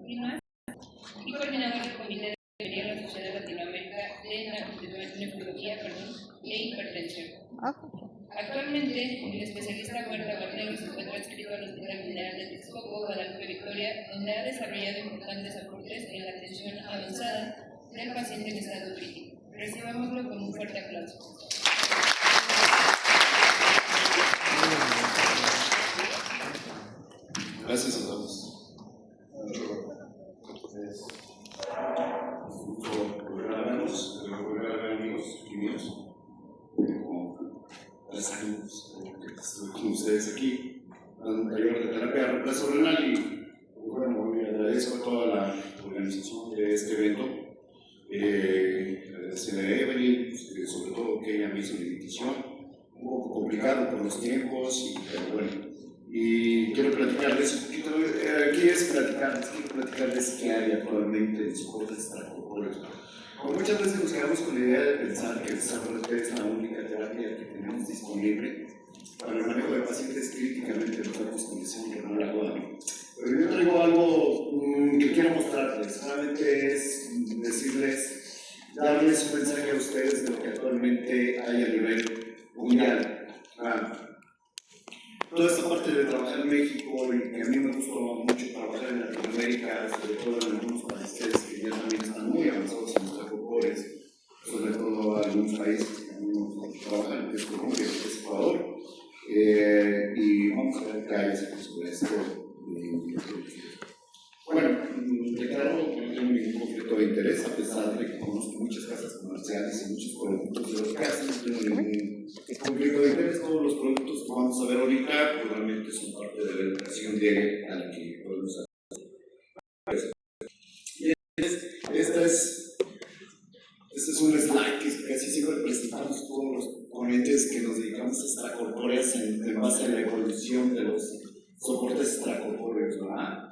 Lima y coordinador del Comité de la Sociedad Latinoamérica de Nefrología e Hipertensión. Actualmente, el especialista Huerta Guarneros se encuentra adscrito al Hospital General de Texcoco, Guadalupe, Victoria, donde ha desarrollado importantes aportes en la atención avanzada del paciente en estado crítico. Recibámoslo con un fuerte aplauso. Gracias a todos. Volver a vernos, volver a ver amigos y míos. Como 3 años que estuve con ustedes aquí, dando taller de terapia de reemplazo renal y bueno, me agradezco a toda la organización de este evento. Agradecer a Evelyn, sobre todo que ella me hizo la invitación, un poco complicado por los tiempos, pero bueno. Y quiero platicarles un poquito, quiero platicarles qué hay actualmente en soportes extracorpóreos. Como muchas veces nos quedamos con la idea de pensar que el SRT es la única terapia que tenemos disponible para el manejo de pacientes críticamente enfermos con lesión renal aguda. Pero yo traigo algo que quiero mostrarles, solamente es decirles, darles un mensaje a ustedes de lo que actualmente hay a nivel mundial. Toda esta parte de trabajar en México y que a mí me gustó mucho trabajar en Latinoamérica, sobre todo en algunos países que ya también están muy avanzados en los extracorpóreos, sobre todo algunos países que a mí me gusta trabajar, que es Colombia, que es Ecuador, y vamos a ver qué hay sobre esto. Bueno, declaro que no tengo ningún conflicto de interés, a pesar de que conozco muchas casas comerciales y muchos productos de los que hacen, no tengo ningún conflicto de interés. Todos los productos que vamos a ver ahorita pues, realmente son parte de la educación diaria a la que podemos hacer. Este es un slide que casi siempre presentamos todos los ponentes que nos dedicamos a extracorpóreas en base a la evolución de los soportes extracorpóreos, ¿verdad?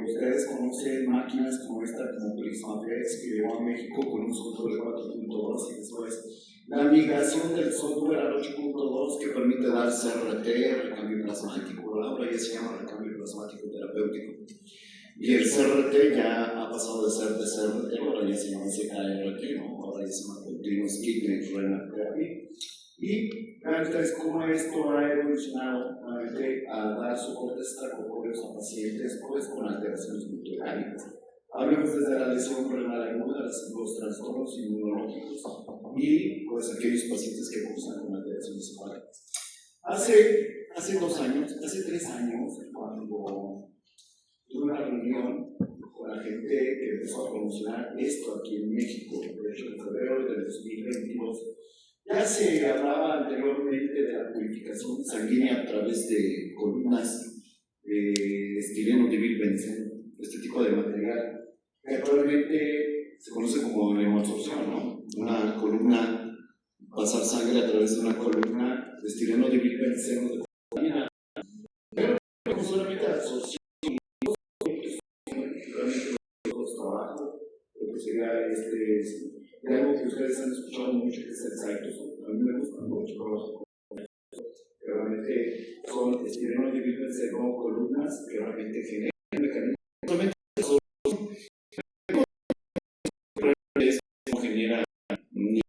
Ustedes conocen máquinas como esta, como PrismaFlex, que llegó a México con un software 4.2 y después la migración del software al 8.2 que permite dar CRT, recambio plasmático. Ahora ya se llama recambio plasmático terapéutico. Y el CRT ya ha pasado de ser de CRT, ahora ya se llama CKRT, ¿no? Ahora ya se llama Continuous Kidney Renal Therapy. Y vean ustedes cómo esto ha evolucionado a dar soportes extracorpóreos a pacientes pues, con alteraciones multiorgánicas. Hablemos desde la lesión renal aguda, los trastornos inmunológicos y pues, aquellos pacientes que cursan con alteraciones hepáticas. Hace 2 años, hace 3 años, cuando tuve una reunión con la gente que empezó a promocionar esto aquí en México, de hecho en febrero del 2022, ya se hablaba anteriormente de la purificación sanguínea a través de columnas de estileno de bilbenceno, este tipo de material, que actualmente se conoce como hemoabsorción, ¿no? Una columna, pasar sangre a través de una columna de estileno de bilbenceno de cocaína. Pero no solamente la absorción, realmente los trabajos, lo que sería de algo que ustedes han escuchado mucho, que es el cytosol. A mí me gusta mucho trabajo con eso. Realmente son estireno de bilbenceno, columnas que realmente generan mecanismos. Solamente no genera ni media.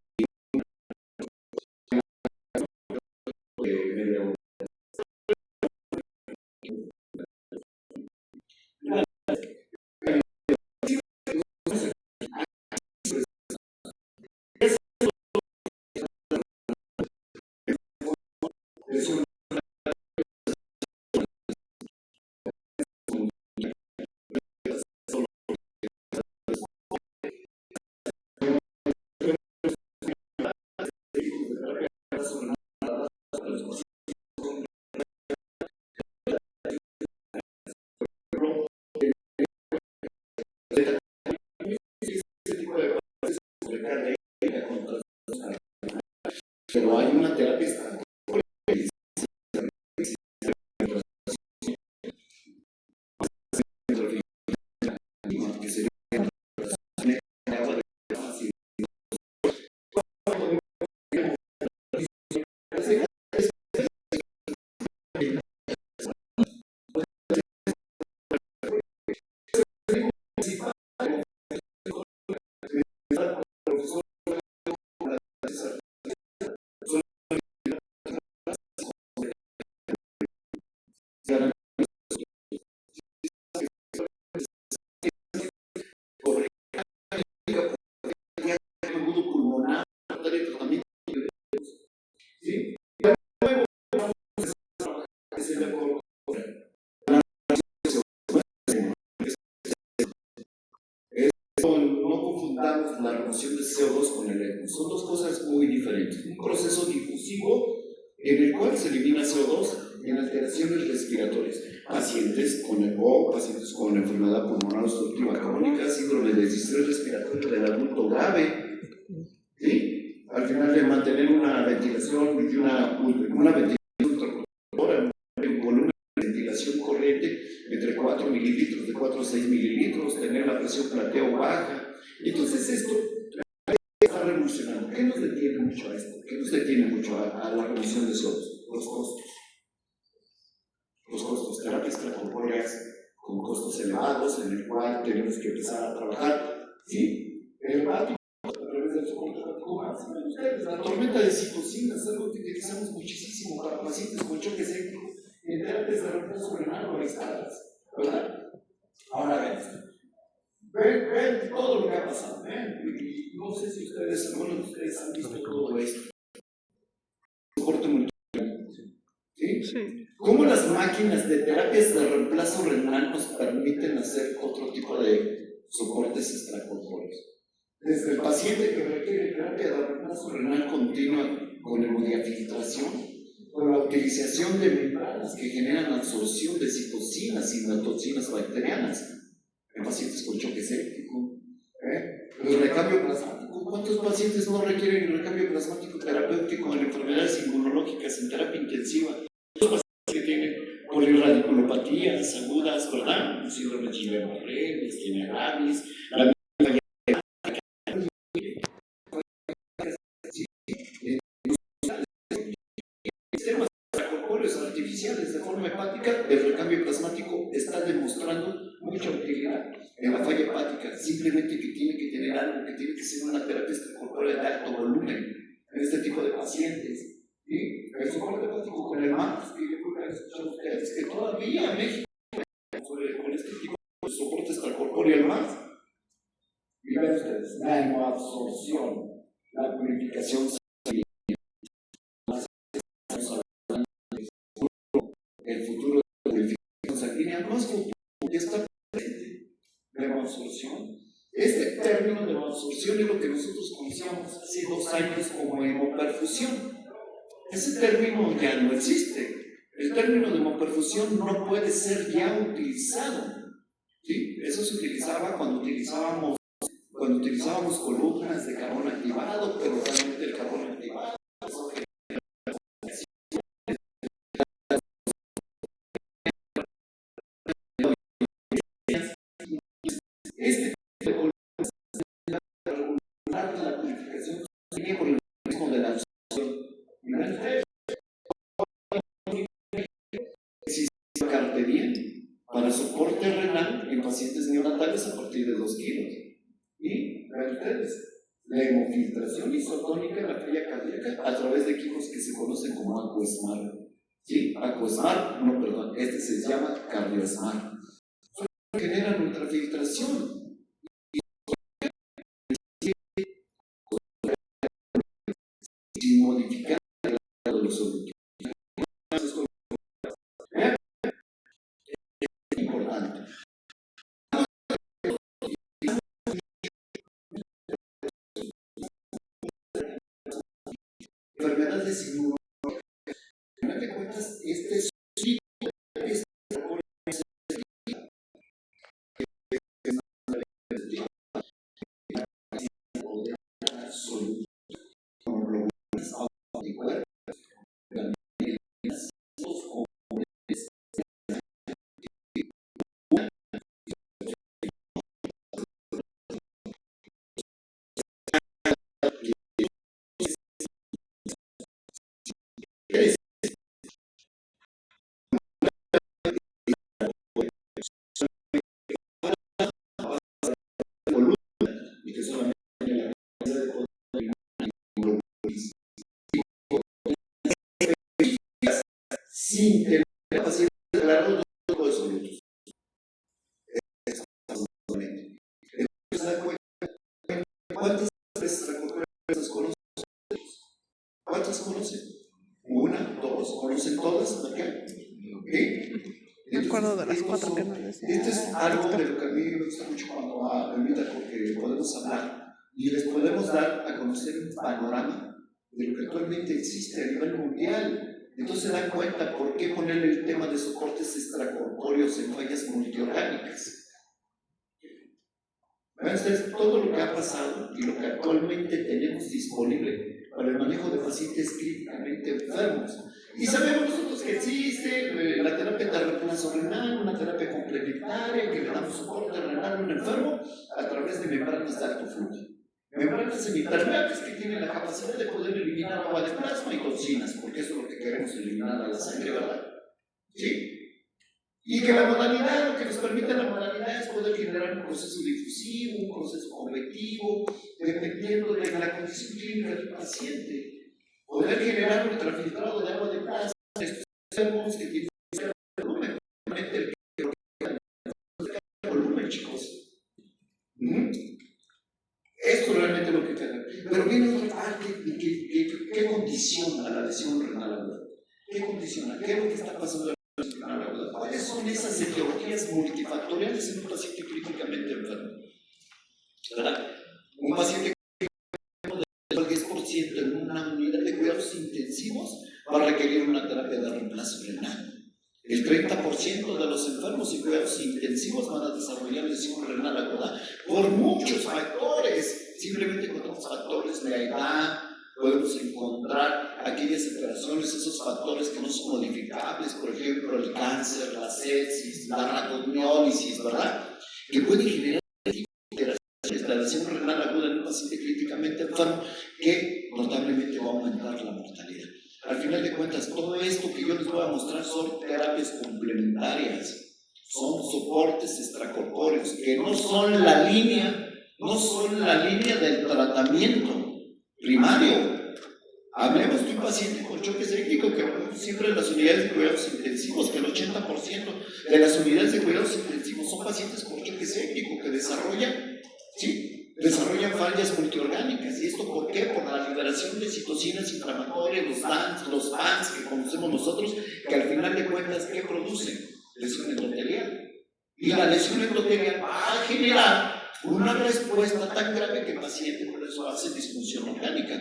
Pero hay una terapia que sería pulmonar, tratamiento, ¿sí? No confundamos la remoción de CO2 con el ECMO. Son dos cosas muy diferentes. Un proceso difusivo en el cual se elimina CO2 en alteraciones respiratorias. Pacientes con ECMO, pacientes con enfermedad pulmonar obstructiva crónica, síndrome de distrés respiratorio del adulto grave, ¿sí? Al final de mantener una ventilación y una ventilación en volumen de ventilación corriente entre 4 mililitros, de 4 a 6 mililitros, tener la presión plateo baja. Entonces esto está revolucionando. ¿Qué nos detiene mucho a esto? ¿Qué nos detiene mucho a la reducción de solos? Los costos. Los costos, terapias extracorpóreas con costos elevados, en el cual tenemos que empezar a trabajar. ¿Sí? El hepático, a través del soporte hepático más. La tormenta de citocinas es algo que utilizamos muchísimo para pacientes con choque séptico en terapias de reemplazo renal o aisladas, ¿verdad? Ahora ven todo lo que ha pasado, y no sé si ustedes, algunos de ustedes han visto todo esto. Soporte multidisciplinario, ¿sí? Sí. ¿Cómo las máquinas de terapias de reemplazo renal nos permiten hacer otro tipo de soportes extracorpóreos? Desde el paciente que requiere terapia de reemplazo renal continua con hemodiafiltración, con la utilización de membranas que generan absorción de citocinas y toxinas bacterianas en pacientes con choque séptico. El recambio plasmático. ¿Cuántos pacientes no requieren el recambio plasmático terapéutico en enfermedades inmunológicas en terapia intensiva? Los pacientes que tienen polirradiculopatías agudas, ¿verdad? Síndrome de Guillain-Barré, tiene Gravis, la sistemas corpóreos artificiales de forma hepática, el recambio plasmático está demostrando mucha utilidad en la falla hepática, simplemente que tiene que tener algo, que tiene que ser una terapia extracorpórea de alto volumen en este tipo de pacientes. ¿Sí? El soporte hepático con el MAPS, que yo creo que han escuchado ustedes, que todavía en México con este tipo de soporte extracorpóreo el MAPS, y vean ustedes, la hemoabsorción, la purificación, el futuro de la purificación sanguínea, no es futuro, ya está presente. La hemoabsorción. Este término de hemoabsorción es lo que nosotros conocíamos hace 2 años como hemoperfusión. Ese término ya no existe. El término de hemoperfusión no puede ser ya utilizado. ¿Sí? Eso se utilizaba cuando utilizábamos columnas de carbón activado, pero realmente el carbón activado este tipo de columnas regular de la purificación sanguínea por el mecanismo de la absorción. Existe cartedien para soporte renal en pacientes neonatales a partir de 2 kilos. Y vean ustedes, la hemofiltración isotónica en la falla cardíaca a través de equipos que se conocen como AquaSmart. ¿Sí? AquaSmart, no, perdón, este se llama CardioSmart. Generan ultrafiltración. Sin modificar el grado de los solutivos. Es importante. Enfermedades inmunológicas. Al final de cuentas, este es da cuenta, ¿cuántas extracorpóreas conocen? ¿Cuántas conocen? Una, dos, ¿conocen todas? ¿Ok? Me acuerdo de las 4 que nos decían. Esto es algo de lo que a mí me gusta mucho cuando me invitan, porque podemos hablar y les podemos dar a conocer un panorama de lo que actualmente existe a nivel mundial. Entonces se dan cuenta por qué poner el tema de soportes extracorpóreos en fallas multiorgánicas. Vean ustedes todo lo que ha pasado y lo que actualmente tenemos disponible para el manejo de pacientes críticamente enfermos. Y sabemos nosotros que existe la terapia de reemplazo renal, una terapia complementaria que le damos soporte renal a un enfermo a través de membranas de alto flujo. Membranas semipermeables que tienen la capacidad de poder eliminar agua de plasma y toxinas, porque eso es lo que queremos eliminar a la sangre, ¿verdad? ¿Sí? Y que la modalidad, lo que nos permite la modalidad es poder generar un proceso difusivo, un proceso convectivo, dependiendo de la condición clínica del paciente. Poder generar un ultrafiltrado de agua de plasma en estos enfermos que tienen volumen, el volumen, chicos. Esto es realmente lo que queda. Pero viene otra parte, ¿qué condiciona la lesión renal aguda? ¿Qué condiciona? ¿Qué es lo que está pasando? ¿Cuáles son esas etiologías multifactoriales en un paciente críticamente enfermo? ¿Verdad? Un paciente del 10% en una unidad de cuidados intensivos va a requerir una terapia de reemplazo renal. El 30% de los enfermos en cuidados intensivos van a desarrollar lesión renal aguda por muchos factores. Simplemente encontramos factores de la edad, podemos encontrar aquellas alteraciones, esos factores que no son modificables, por ejemplo, el cáncer, la sepsis, la rhabdomiólisis, ¿verdad? Que pueden generar alteraciones de la lesión renal aguda en un paciente críticamente enfermo que notablemente va a aumentar la mortalidad. Al final de cuentas, todo esto que yo les voy a mostrar son terapias complementarias, son soportes extracorpóreos que no son la línea del tratamiento primario. Hablemos de un paciente con choque séptico que siempre en las unidades de cuidados intensivos, que el 80% de las unidades de cuidados intensivos son pacientes con choque séptico que desarrollan fallas multiorgánicas. ¿Y esto por qué? Por la liberación de citocinas inflamatorias, los PANS que conocemos nosotros, que al final de cuentas, ¿qué producen? Lesión endotelial. Y la lesión endotelial va a generar una respuesta tan grave que el paciente por eso hace disfunción orgánica.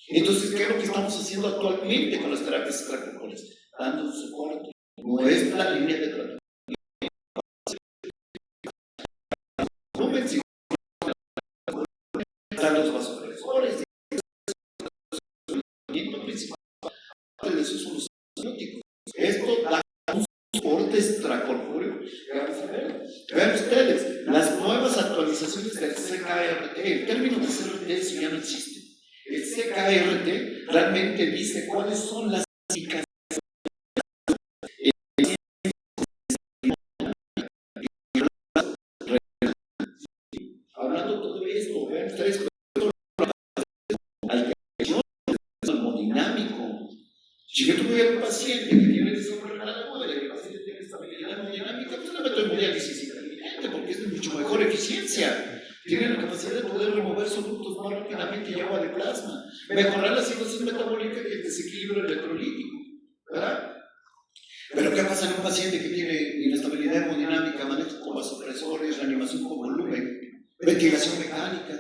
Entonces, ¿qué es lo que estamos haciendo actualmente con las terapias extracorpóreas? Dando un soporte. No es la línea de tratamiento. Están los vasopresores, el principal de esos son los antibióticos. Esto da un soporte extracorpóreo. Vamos a ver. Vean ustedes, las nuevas actualizaciones del CKRT, el término de CRT eso ya no existe. El CKRT realmente dice cuáles son las indicaciones. Hablando todo esto, vean ustedes hemodinámico. Si yo tuviera un paciente que tiene lesión renal aguda y el paciente tiene estabilidad hemodinámica, pues le meto hemodiálisis intermitente porque es de mucho mejor eficiencia. Tiene la capacidad de poder remover solutos más rápidamente y agua de plasma, mejorar la situación metabólica y el desequilibrio electrolítico, ¿verdad? Pero ¿qué pasa en un paciente que tiene inestabilidad hemodinámica, manejo con vasopresores, reanimación con volumen, ventilación mecánica?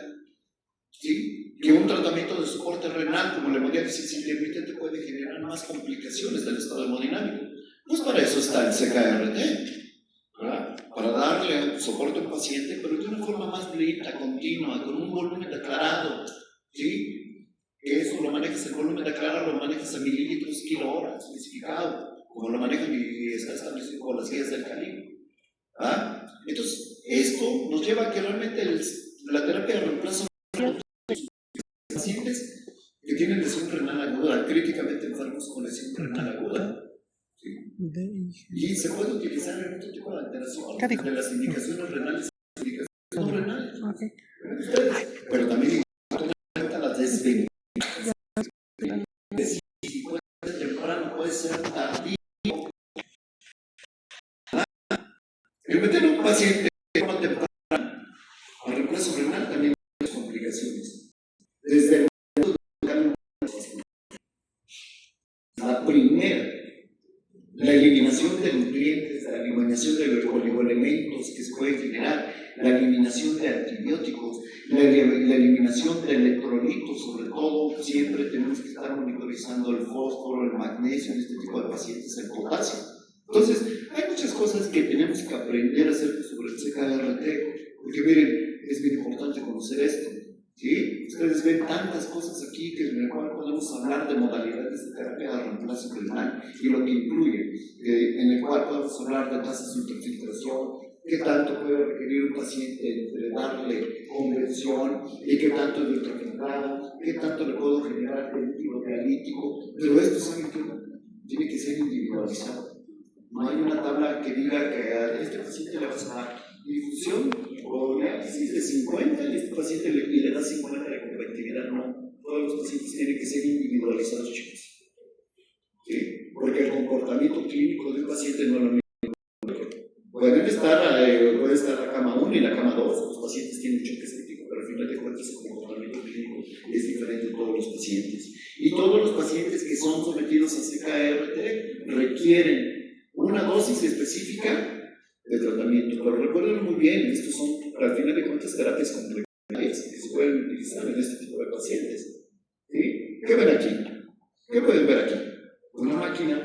¿Sí? Que un tratamiento de soporte renal como la hemodiálisis intermitente puede generar más complicaciones del estado hemodinámico. Pues para eso está el CKRT, ¿verdad? Para darle soporte a un paciente, pero de una forma más lenta, continua, con un volumen declarado, ¿sí? Que eso lo manejas, el volumen declarado lo manejas a mililitros kilo-hora, especificado, como lo manejan y está establecido con las guías del calibre. ¿Ah? Entonces, esto nos lleva a que realmente la terapia de reemplazo pacientes que tienen lesión renal aguda, críticamente enfermos con lesión renal aguda. ¿Sí? Y se puede utilizar en otro tipo de alteración de las indicaciones renales y indicaciones no renales. Okay. Pero también importa las desventajas. Si puede ser temprano, puede ser tardío. El meter a un paciente temprano al reemplazo renal eliminación de los oligoelementos que se pueden generar, la eliminación de antibióticos, la eliminación de electrolitos, sobre todo siempre tenemos que estar monitorizando el fósforo, el magnesio en este tipo de pacientes, el potasio. Entonces, hay muchas cosas que tenemos que aprender a hacer sobre el CKRT, porque miren, es bien importante conocer esto. ¿Sí? Ustedes ven tantas cosas aquí que en el cual podemos hablar de modalidades de terapia de reemplazo renal y lo que incluye, en el cual podemos hablar de tasas de ultrafiltración, qué tanto puede requerir un paciente entre darle convención y qué tanto de ultrafiltrado, qué tanto le puedo generar de líquido dialítico, pero esto saben que tiene que ser individualizado. No hay una tabla que diga que a este paciente le vas a dar difusión o diálisis de 50 y este paciente le da 50 de conectividad. No, todos los pacientes tienen que ser individualizados, chicos. ¿Sí? Porque el comportamiento clínico de un paciente no es lo mismo. Puede estar la cama 1 y la cama 2, los pacientes tienen choque séptico, pero al final de cuentas el comportamiento clínico es diferente en todos los pacientes. Y todos los pacientes que son sometidos a CKRT requieren una dosis específica de tratamiento, pero recuerden muy bien, estos son al final de cuentas terapias complementarias que se pueden utilizar en este tipo de pacientes. ¿Sí? ¿Qué ven aquí? ¿Qué pueden ver aquí? Una máquina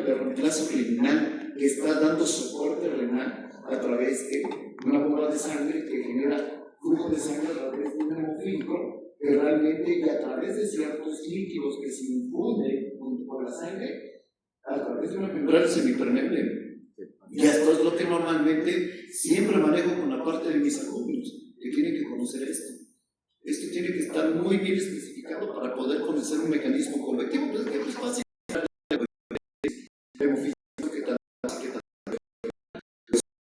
de reemplazo renal que está dando soporte renal a través de una bomba de sangre que genera flujo de sangre a través de un hemofiltro que realmente y a través de ciertos líquidos que se infunden junto con la sangre a través de una membrana semipermeable. Y esto es lo que normalmente siempre manejo con la parte de mis alumnos, que tienen que conocer esto. Esto tiene que estar muy bien especificado para poder conocer un mecanismo convectivo, pues que es fácil.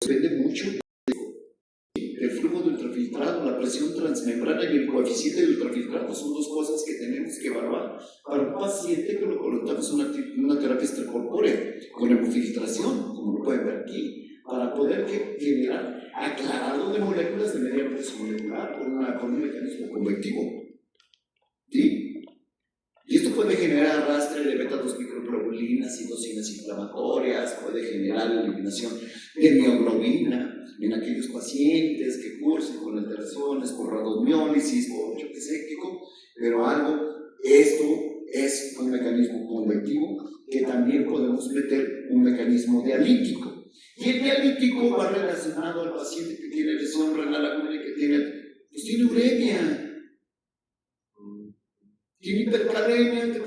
Depende mucho del flujo de ultrafiltrado, la presión transmembrana y el coeficiente de ultrafiltrado son dos cosas que tenemos que evaluar para un paciente que lo colocamos una terapia extracorpórea con hemofiltración, como lo pueden ver aquí, para poder generar aclarado de moléculas de media presión molecular con un mecanismo convectivo. ¿Sí? Y esto puede generar arrastre de beta-2 microglobulinas, citocinas inflamatorias, puede generar eliminación de mioglobina en aquellos pacientes que cursen con alteraciones, por rhabdomiólisis, o yo qué sé, pero esto es un mecanismo convectivo que también podemos meter un mecanismo dialítico. Y el dialítico va relacionado al paciente que tiene lesión renal aguda y que tiene uremia. Tiene hipercalemia, este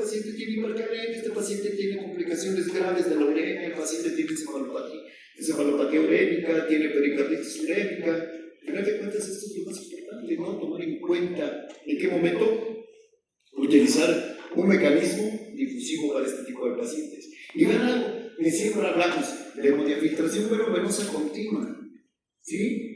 paciente tiene complicaciones graves de la uremia, el paciente tiene encefalopatía urémica, tiene pericarditis urémica. Al final de cuentas, esto es lo más importante, ¿no? Tomar en cuenta en qué momento utilizar un mecanismo difusivo para este tipo de pacientes. Y vean algo que siempre hablamos de hemodiafiltración venosa continua, ¿sí?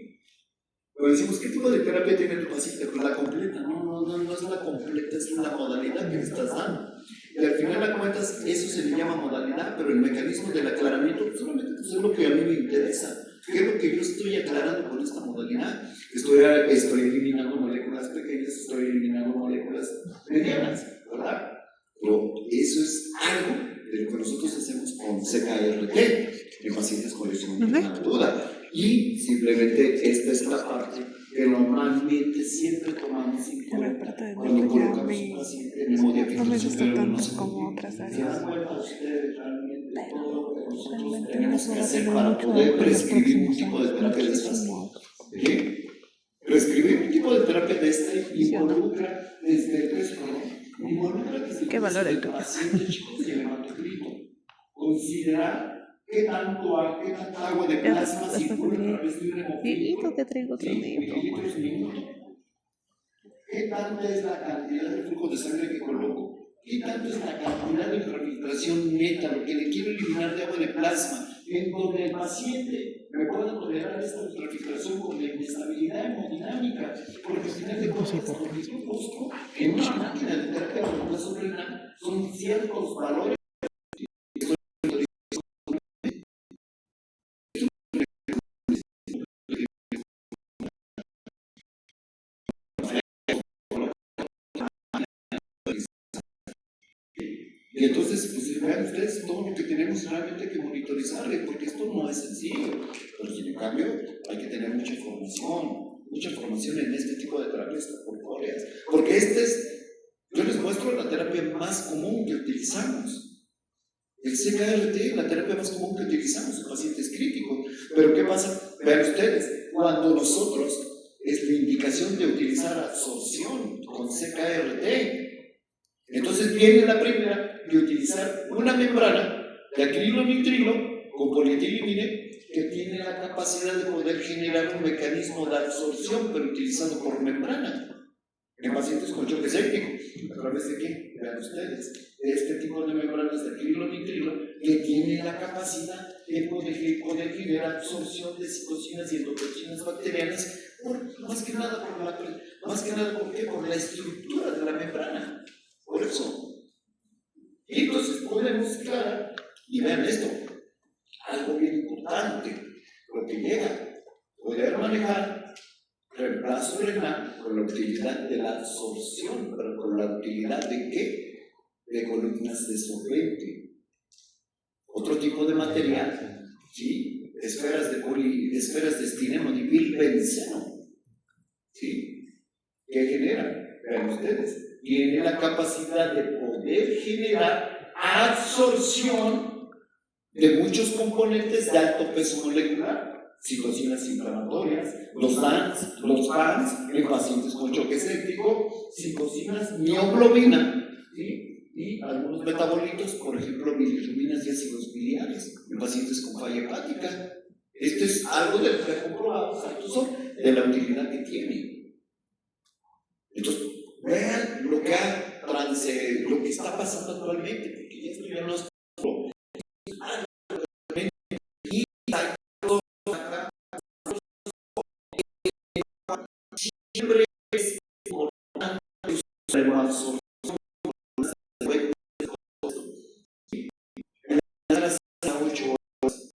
Pero decimos, ¿qué tipo de terapia tiene tu paciente? Pues la completa. No es la completa, es la modalidad que le estás dando. Y al final de cuentas, eso se le llama modalidad, pero el mecanismo del aclaramiento solamente pues, es lo que a mí me interesa. ¿Qué es lo que yo estoy aclarando con esta modalidad? Estoy eliminando moléculas pequeñas, estoy eliminando moléculas medianas, ¿verdad? Pero eso es algo de lo que nosotros hacemos con CKRT en pacientes con lesión renal aguda. Y simplemente esta es la parte que normalmente siempre tomamos en cuenta cuando colocamos un paciente en hemodiafiltración venosa continua. ¿Se dan cuenta ustedes realmente de todo lo que nosotros tenemos que hacer para poder prescribir un tipo de terapia de estas? ¿Sí? Prescribir un tipo de terapia de esta involucra desde el peso, involucra desde el peso del paciente, chicos, y el hematocrito. Considerar qué tanta agua de plasma circula a través de un hemofiltro, mililitros minuto. ¿Qué tanta es la cantidad de flujo de sangre que coloco? ¿Qué tanto es la cantidad de ultrafiltración neta, lo que le quiero eliminar de agua de plasma? En donde el paciente me pueda tolerar esta ultrafiltración con la inestabilidad hemodinámica, porque al final de cuentas, lo que yo busco en una máquina de terapia de reemplazo renal son ciertos valores. Y entonces, pues vean ustedes todo lo que tenemos realmente que monitorizarle, porque esto no es sencillo. Pero sin cambio, hay que tener mucha formación en este tipo de terapias corpóreas. Porque yo les muestro la terapia más común que utilizamos. El CKRT, la terapia más común que utilizamos en pacientes críticos. Pero ¿qué pasa? Vean ustedes, cuando nosotros es la indicación de utilizar absorción con CKRT, entonces viene la primera de utilizar una membrana de acrilonitrilo con polietilimine que tiene la capacidad de poder generar un mecanismo de absorción, pero utilizado por membrana. En pacientes con choque séptico, ¿a través de qué? Vean ustedes, este tipo de membranas de acrilonitrilo que tienen la capacidad de poder generar absorción de citocinas y endotoxinas bacterianas, más que nada ¿por qué? Por la estructura de la membrana. Por eso. Y entonces podemos, claro, y vean esto, algo bien importante, lo que llega, poder manejar reemplazo renal con la utilidad de la absorción, pero con la utilidad de ¿qué? De columnas de solvente. Otro tipo de material, ¿sí? Esferas de estireno divilbenceno, ¿sí? ¿Qué generan? Vean ustedes. Tiene la capacidad de poder generar absorción de muchos componentes de alto peso molecular, citocinas inflamatorias, los PANS en pacientes con choque séptico, citocinas, mioglobina, ¿sí? Y algunos metabolitos, por ejemplo, bilirrubinas y ácidos biliares en pacientes con falla hepática. Esto es algo de lo que ha comprobado Saltuzor, de la utilidad que tiene. Entonces, vean lo que está pasando actualmente, porque esto ya no es siempre es importante la absorción de las 8 horas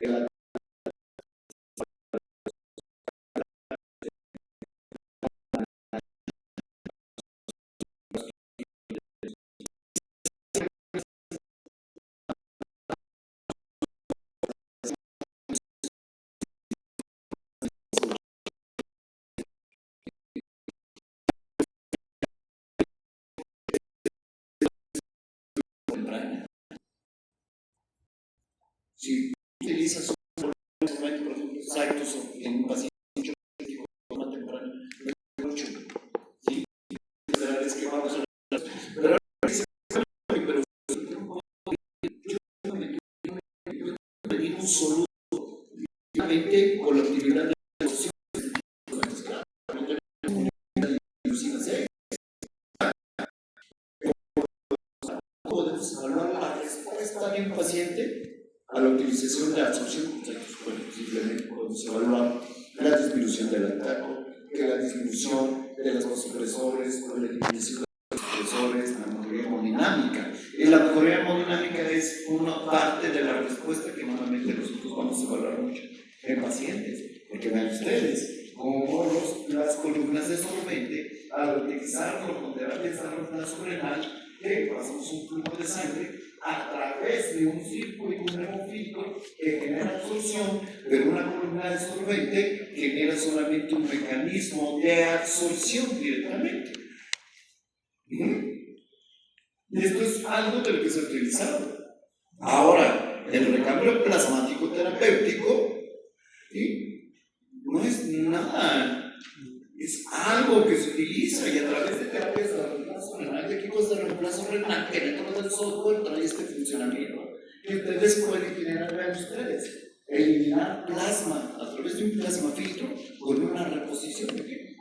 de la temprana. Si utilizas un por ejemplo, Saltuzor en un paciente de forma temprana, no es mucho, ¿sí? Es que vamos a pero pedir un soludo con la utilidad de la opción. Podemos evaluar la respuesta de un paciente a la utilización de absorción. Bueno, simplemente podemos evaluar la disminución del ataque, que la disminución de los vasopresores, o la disminución de los vasopresores, la mejoría hemodinámica. Y la mejoría hemodinámica es una parte de la respuesta que normalmente nosotros vamos a evaluar mucho en pacientes. Porque vean ustedes, como las columnas de solvente, al utilizarlo con terapias de reemplazo renal, pasamos un flujo de sangre a través de un circuito hemofílico que genera absorción, pero una columna de solvente genera solamente un mecanismo de absorción directamente. Y esto es algo de lo que se ha utilizado. Ahora, el recambio plasmático terapéutico, ¿sí? No es nada, es algo que se utiliza y a través de terapias de reemplazo renal, de equipos de reemplazo renal que dentro del software trae este funcionamiento que ustedes pueden generar, vean ustedes, eliminar plasma a través de un plasma filtro con una reposición de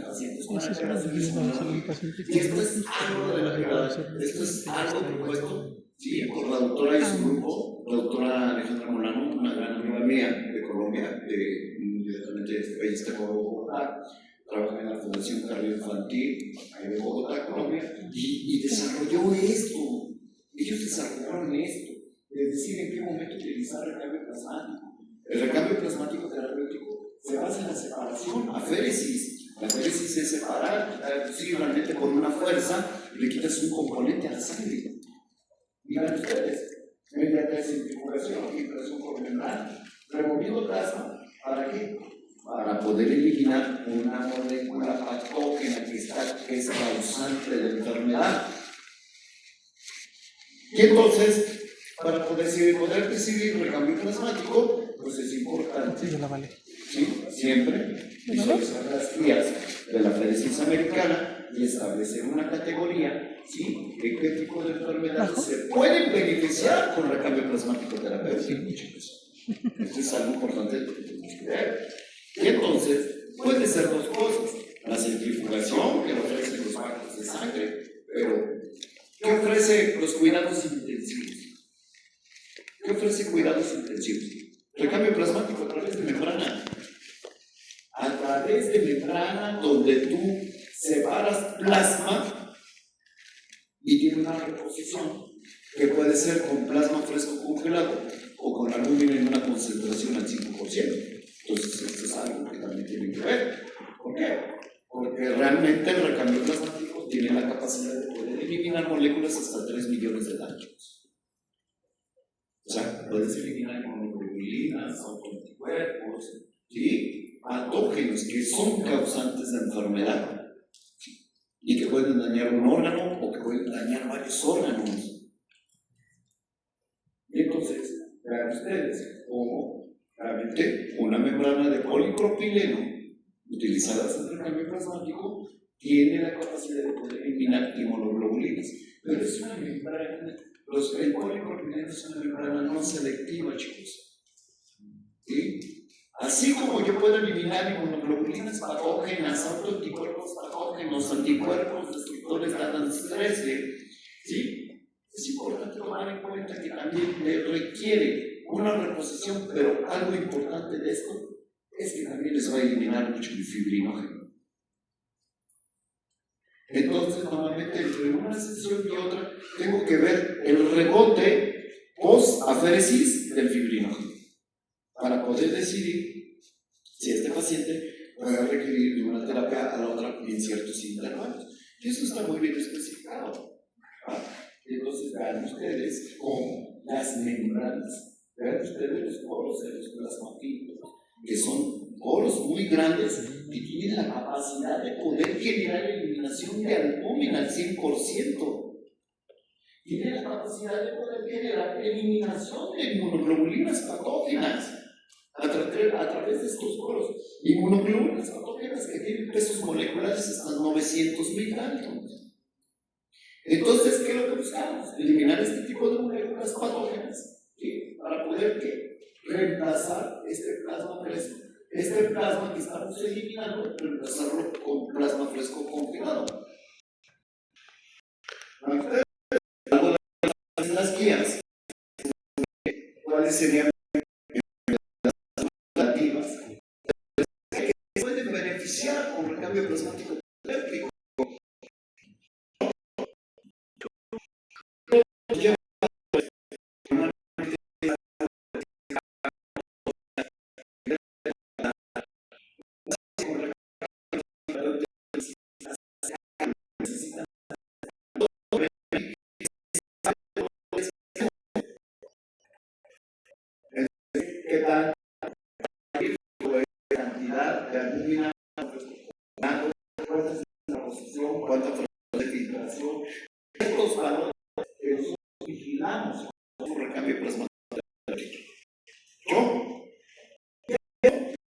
pacientes con alteraciones inmunológicas. Y esto es algo de la verdad, esto es algo propuesto, sí, por la doctora y su grupo, la doctora Alejandra Molano, una gran amiga mía de Colombia, directamente de este país, de Bogotá. Trabaja en la Fundación Cardioinfantil de Bogotá, Colombia, y desarrolló esto. Ellos desarrollaron esto, de decir en qué momento utilizar recambio plasmático. El recambio plasmático terapéutico se basa en la separación, aféresis, La féresis es separar, sí, realmente con una fuerza le quitas un componente a la sangre. Miren ustedes, mediante centrifugación, filtración por membrana, removiendo plasma, ¿para qué? Para poder eliminar una molécula patógena que es causante de la enfermedad. Y entonces, para poder recibir recambio plasmático, pues es importante, Sí, yo la vale. ¿sí? Siempre visualizar las guías de la féresis americana y establecer una categoría, ¿sí? De qué tipo de enfermedades se pueden beneficiar con recambio plasmático terapéutico. Esto es algo importante que tenemos que ver. Y entonces, puede ser dos cosas: la centrifugación, que ofrecen los bancos de sangre, pero ¿qué ofrece los cuidados intensivos? ¿Qué ofrece cuidados intensivos? Recambio plasmático a través de membrana. A través de membrana, donde tú separas plasma y tiene una reposición que puede ser con plasma fresco congelado o con albúmina en una concentración al 5%. Entonces, esto es algo que también tiene que ver. ¿Por qué? Porque realmente el recambio plasmático tiene la capacidad de poder eliminar moléculas hasta 3 millones de daños. O sea, puedes eliminar inmunoglobulinas, autoanticuerpos, ¿sí? Patógenos que son causantes de enfermedad, ¿sí? Y que pueden dañar un órgano o que pueden dañar varios órganos. Y entonces, vean ustedes cómo realmente una membrana de polipropileno utilizada en el recambio plasmático tiene la capacidad de poder eliminar inmunoglobulinas, pero es una membrana. El polipropileno es una membrana no selectiva, chicos. ¿Sí? Así como yo puedo eliminar inmunoglobulinas patógenas, autoanticuerpos patógenos, anticuerpos destructores de ADAMS13, ¿sí? Es importante tomar en cuenta que también le requiere una reposición, pero algo importante de esto es que también les va a eliminar mucho el fibrinógeno. Entonces, normalmente entre una sesión y otra, tengo que ver el rebote post-aféresis del fibrinógeno para poder decidir si este paciente puede requerir de una terapia a la otra en ciertos intervalos. Y eso está muy bien especificado. Entonces, vean ustedes cómo las membranas, vean ustedes los poros de los plasmatitos, que son poros muy grandes que tienen la capacidad de poder generar eliminación de albúmina al 100%. Tienen la capacidad de poder generar eliminación de inmunoglobulinas patógenas a través de estos poros. Inmunoglobulinas patógenas que tienen pesos moleculares hasta 900.000 Daltons. Entonces, ¿qué es lo que buscamos? Eliminar este tipo de moléculas patógenas, ¿sí? Para poder reemplazar este plasma fresco. Este plasma que estamos eliminando, reemplazarlo con plasma fresco congelado. Algo de las guías, ¿cuáles serían las alternativas que se pueden beneficiar con el cambio plasmático eléctrico? ¿Qué tal cantidad de albúmina, cuánta es la posición, cuánta frecuencia de filtración? Estos valores que nosotros vigilamos con su recambio plasmático.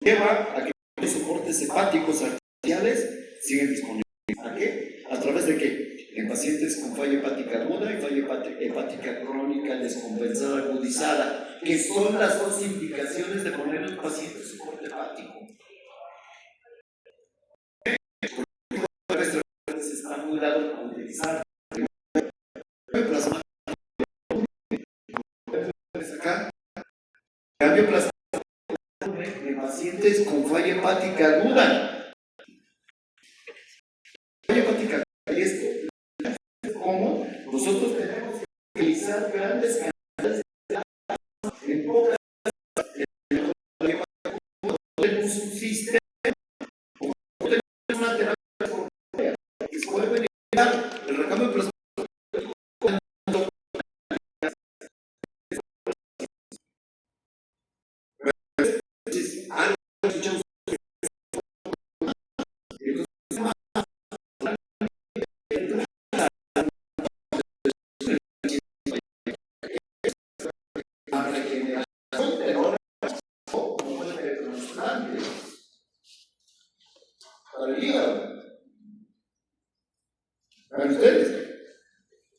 Lleva a que los soportes hepáticos artificiales siguen disponibles. ¿A qué? A través de qué? En pacientes con falla hepática aguda y falla hepática crónica descompensada agudizada, que son las dos indicaciones de poner al paciente soporte hepático. Está muy dado a utilizar plasmático. Acá, cambio plasmático en pacientes con falla hepática aguda. Falla hepática aguda, y esto, ¿cómo? Nosotros tenemos que utilizar grandes cantidades de agua en pocas. Tenemos un sistema, para el hígado. ¿Ven ustedes?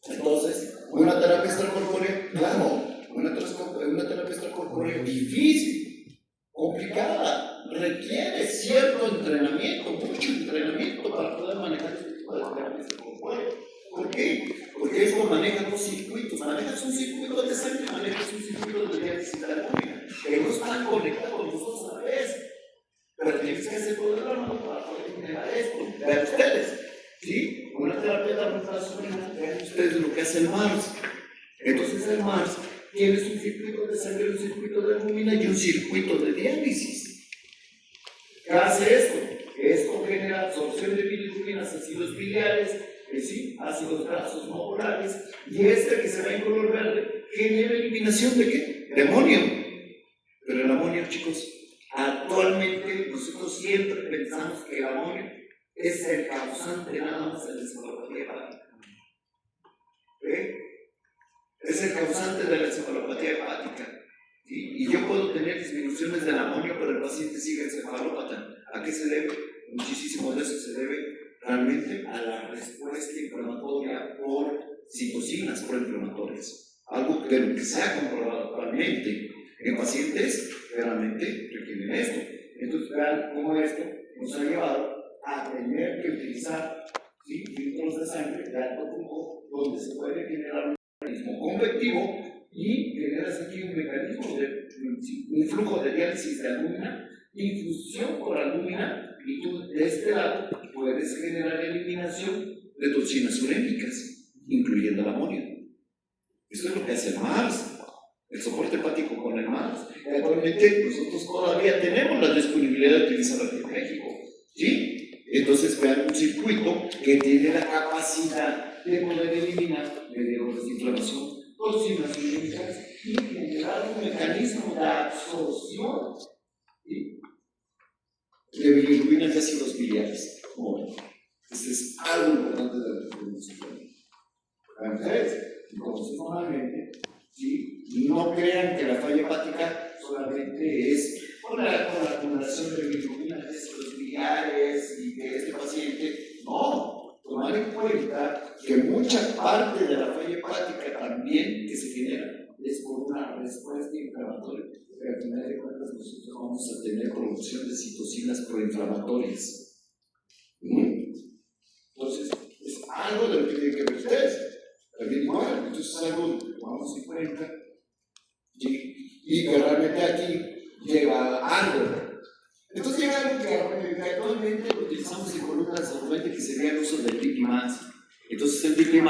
Entonces, una terapia extracorpórea, claro, una terapia extracorpórea difícil, complicada, requiere cierto entrenamiento, mucho entrenamiento para poder manejar este tipo de terapia extracorpórea. ¿Por qué? Porque esto maneja dos circuitos, manejas un circuito de sangre, manejas un circuito de diálisis cardíaca, que no están conectados los dos a la vez. Pero tienes que hacer todo el trabajo para poder generar esto. Vean ustedes, ¿sí? Una terapia de renfrazolina, vean ustedes lo que hace el MARS. Entonces el MARS tiene un circuito de sangre, un circuito de albúmina y un circuito de diálisis. ¿Qué hace esto? Esto genera absorción de bilirrubinas, ácidos biliares, ¿sí? Ácidos grasos no polares, y este que se ve en color verde genera eliminación de ¿qué? De amonio. Pero el amonio, chicos, actualmente nosotros siempre pensamos que el amonio es el causante nada más de la encefalopatía hepática. Es el causante de la encefalopatía hepática. ¿Sí? Y yo puedo tener disminuciones del amonio, pero el paciente sigue encefalópata. ¿A qué se debe? Muchísimo de eso se debe realmente a la respuesta inflamatoria por citocinas proinflamatorias. Algo de lo que se ha comprobado actualmente en pacientes que realmente requieren esto. Entonces vean cómo esto nos ha llevado a tener que utilizar, ¿sí?, filtros de sangre de alto flujo donde se puede generar un mecanismo convectivo y generas aquí un mecanismo de un flujo de diálisis de albúmina, infusión por albúmina, y tú de este lado puedes generar eliminación de toxinas urémicas, incluyendo el amonio. Esto es lo que hace el MARS, el soporte hepático con el MARS. Actualmente nosotros todavía tenemos la disponibilidad de utilizarlo aquí en México, ¿sí? Entonces vean un circuito que tiene la capacidad de poder eliminar mediadores de inflamación, toxinas urémicas y generar un mecanismo de absorción, ¿sí?, de bilirrubinas y ácidos biliares. Bueno, este es algo importante de la nutrición. Entonces, normalmente, ¿sí?, no crean que la falla hepática solamente es con la acumulación de bilirrubinas y ácidos biliares y que este paciente, no, tomar en cuenta que mucha parte de la falla hepática también que se genera es por una respuesta inflamatoria. Al final de cuentas nosotros vamos a tener producción de citocinas proinflamatorias. Entonces, es algo de lo que tienen que ver ustedes. También igual, entonces es algo que tomamos en cuenta, ¿sí?, y que realmente aquí llega algo. Entonces llega algo que actualmente utilizamos en columnas absorbentes, que sería el uso del DPI+. Entonces el DPI+,